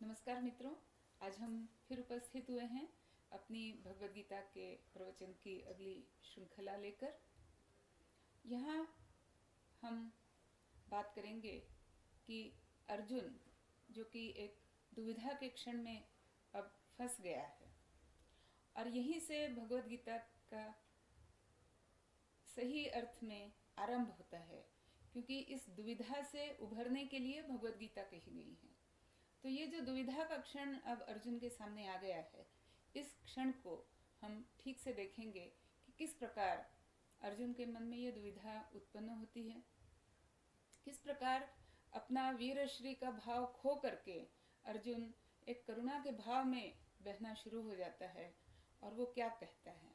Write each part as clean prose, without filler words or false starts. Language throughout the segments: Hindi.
नमस्कार मित्रों, आज हम फिर उपस्थित हुए हैं अपनी भगवद गीता के प्रवचन की अगली श्रृंखला लेकर। यहाँ हम बात करेंगे कि अर्जुन जो कि एक दुविधा के क्षण में अब फंस गया है, और यहीं से भगवद गीता का सही अर्थ में आरंभ होता है, क्योंकि इस दुविधा से उभरने के लिए भगवद गीता कही गई है। तो ये जो दुविधा का क्षण अब अर्जुन के सामने आ गया है, इस क्षण को हम ठीक से देखेंगे कि किस प्रकार अर्जुन के मन में ये दुविधा उत्पन्न होती है, किस प्रकार अपना वीरश्री का भाव खो करके अर्जुन एक करुणा के भाव में बहना शुरू हो जाता है, और वो क्या कहता है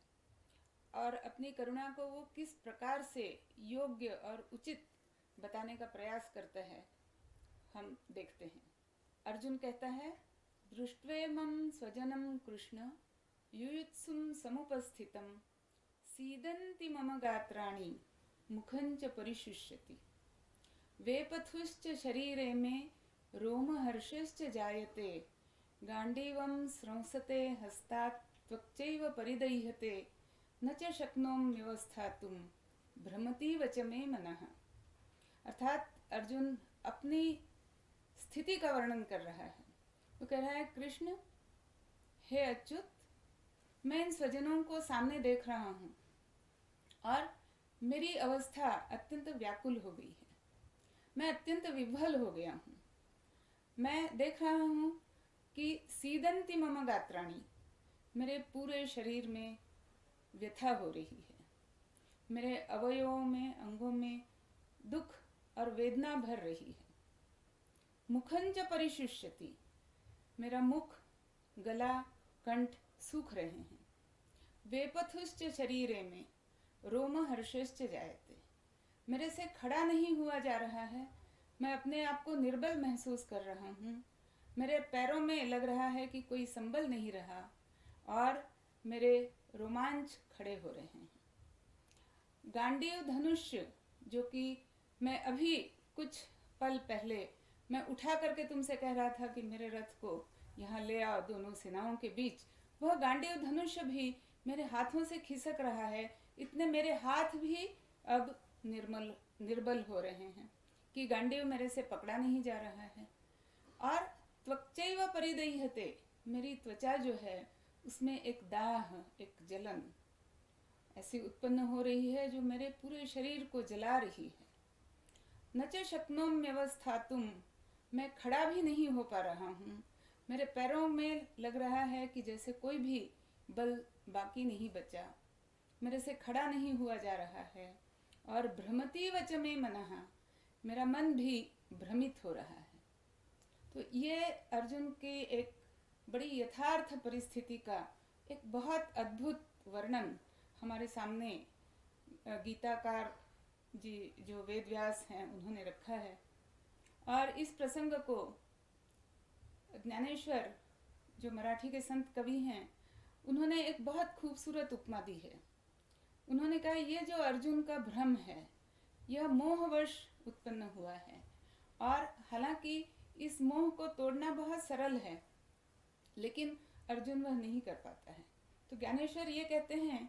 और अपनी करुणा को वो किस प्रकार से योग्य और उचित बताने का प्रयास करता है, हम देखते हैं। अर्जुन कहता है, दृष्ट्वेमं स्वजनं कृष्ण युयुत्सुं समुपस्थितं सीदन्ति मम गात्राणि मुखं च परिशुष्यति वेपथुश्च शरीरे मे रोमहर्षश्च जायते गाण्डीवं स्रंसते हस्तात् त्वक्चैव परिदह्यते न च शक्नोमि व्यवस्थातुं भ्रमतीव च मे मनः। अर्थात अर्जुन अपनी स्थिति का वर्णन कर रहा है। वो कह रहा है, कृष्ण, हे अच्युत, मैं इन स्वजनों को सामने देख रहा हूँ और मेरी अवस्था अत्यंत व्याकुल हो गई है। मैं अत्यंत विह्वल हो गया हूँ। मैं देख रहा हूँ कि सीदंती मम गात्राणि, मेरे पूरे शरीर में व्यथा हो रही है। मेरे अवयवों में, अंगों में दुख और वेदना भर रही है। मुखंच परिशुष्यति, मेरा मुख, गला, कंठ सूख रहे हैं। वेपथुश्च शरीरे में रोमहर्षश्च जायते, मेरे से खड़ा नहीं हुआ जा रहा है। मैं अपने आप को निर्बल महसूस कर रहा हूँ। मेरे पैरों में लग रहा है कि कोई संबल नहीं रहा, और मेरे रोमांच खड़े हो रहे हैं। गांडीव धनुष, जो कि मैं अभी कुछ पल पहले मैं उठा करके तुमसे कह रहा था कि मेरे रथ को यहाँ ले आओ दोनों सेनाओं के बीच, वह गांडीव धनुष भी मेरे हाथों से खिसक रहा है। इतने मेरे हाथ भी अब निर्बल हो रहे हैं कि गांडीव मेरे से पकड़ा नहीं जा रहा है। और त्वक्चैव परिदह्यते, मेरी त्वचा जो है उसमें एक दाह, एक जलन ऐसी उत्पन्न हो रही है जो मेरे पूरे शरीर को जला रही है। न च शक्नोमि व्यवस्थातुं, मैं खड़ा भी नहीं हो पा रहा हूँ। मेरे पैरों में लग रहा है कि जैसे कोई भी बल बाकी नहीं बचा, मेरे से खड़ा नहीं हुआ जा रहा है। और भ्रमतीव च मे मनः, मेरा मन भी भ्रमित हो रहा है। तो ये अर्जुन की एक बड़ी यथार्थ परिस्थिति का एक बहुत अद्भुत वर्णन हमारे सामने गीताकार जी जो वेद व्यास हैं उन्होंने रखा है। और इस प्रसंग को ज्ञानेश्वर जो मराठी के संत कवि हैं, उन्होंने एक बहुत खूबसूरत उपमा दी है। उन्होंने कहा, ये जो अर्जुन का भ्रम है यह मोहवश उत्पन्न हुआ है, और हालांकि इस मोह को तोड़ना बहुत सरल है, लेकिन अर्जुन वह नहीं कर पाता है। तो ज्ञानेश्वर ये कहते हैं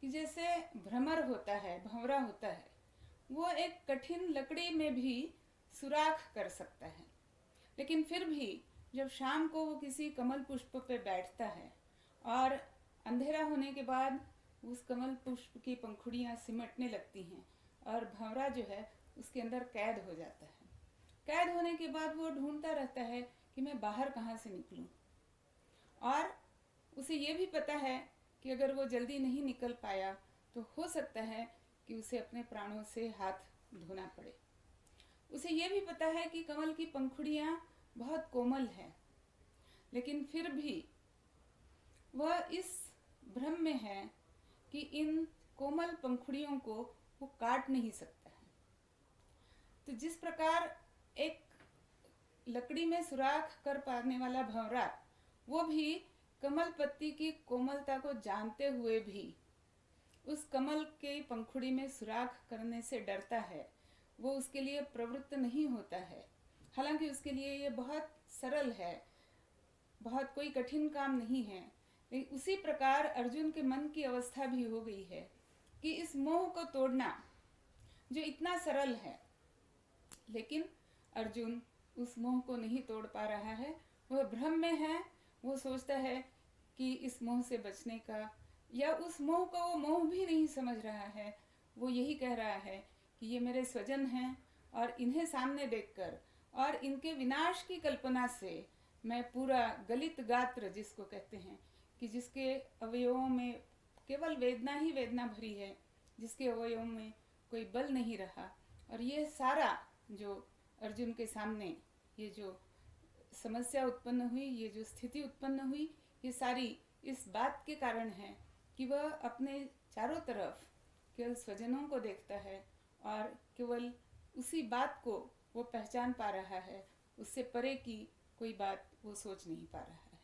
कि जैसे भ्रमर होता है, भंवरा होता है, वो एक कठिन लकड़ी में भी सुराख कर सकता है, लेकिन फिर भी जब शाम को वो किसी कमल पुष्प पे बैठता है और अंधेरा होने के बाद उस कमल पुष्प की पंखुड़ियाँ सिमटने लगती हैं और भंवरा जो है उसके अंदर कैद हो जाता है। कैद होने के बाद वो ढूंढता रहता है कि मैं बाहर कहाँ से निकलूं, और उसे ये भी पता है कि अगर वो जल्दी नहीं निकल पाया तो हो सकता है कि उसे अपने प्राणों से हाथ धोना पड़े। उसे ये भी पता है कि कमल की पंखुड़ियाँ बहुत कोमल हैं, लेकिन फिर भी वह इस भ्रम में है कि इन कोमल पंखुड़ियों को वो काट नहीं सकता है। तो जिस प्रकार एक लकड़ी में सुराख कर पाने वाला भंवरा, वो भी कमल पत्ती की कोमलता को जानते हुए भी उस कमल के पंखुड़ी में सुराख करने से डरता है, वो उसके लिए प्रवृत्त नहीं होता है। हालांकि उसके लिए ये बहुत सरल है बहुत कोई कठिन काम नहीं है। लेकिन उसी प्रकार अर्जुन के मन की अवस्था भी हो गई है कि इस मोह को तोड़ना जो इतना सरल है, लेकिन अर्जुन उस मोह को नहीं तोड़ पा रहा है। वह भ्रम में है। वो सोचता है कि इस मोह से बचने का, या उस मोह को वो मोह भी नहीं समझ रहा है। वो यही कह रहा है कि ये मेरे स्वजन हैं और इन्हें सामने देखकर और इनके विनाश की कल्पना से मैं पूरा गलित गात्र, जिसको कहते हैं कि जिसके अवयवों में केवल वेदना ही वेदना भरी है, जिसके अवयवों में कोई बल नहीं रहा, और ये सारा जो अर्जुन के सामने ये जो समस्या उत्पन्न हुई, ये जो स्थिति उत्पन्न हुई, ये सारी इस बात के कारण है कि वह अपने चारों तरफ केवल स्वजनों को देखता है और केवल उसी बात को वो पहचान पा रहा है। उससे परे की कोई बात वो सोच नहीं पा रहा है।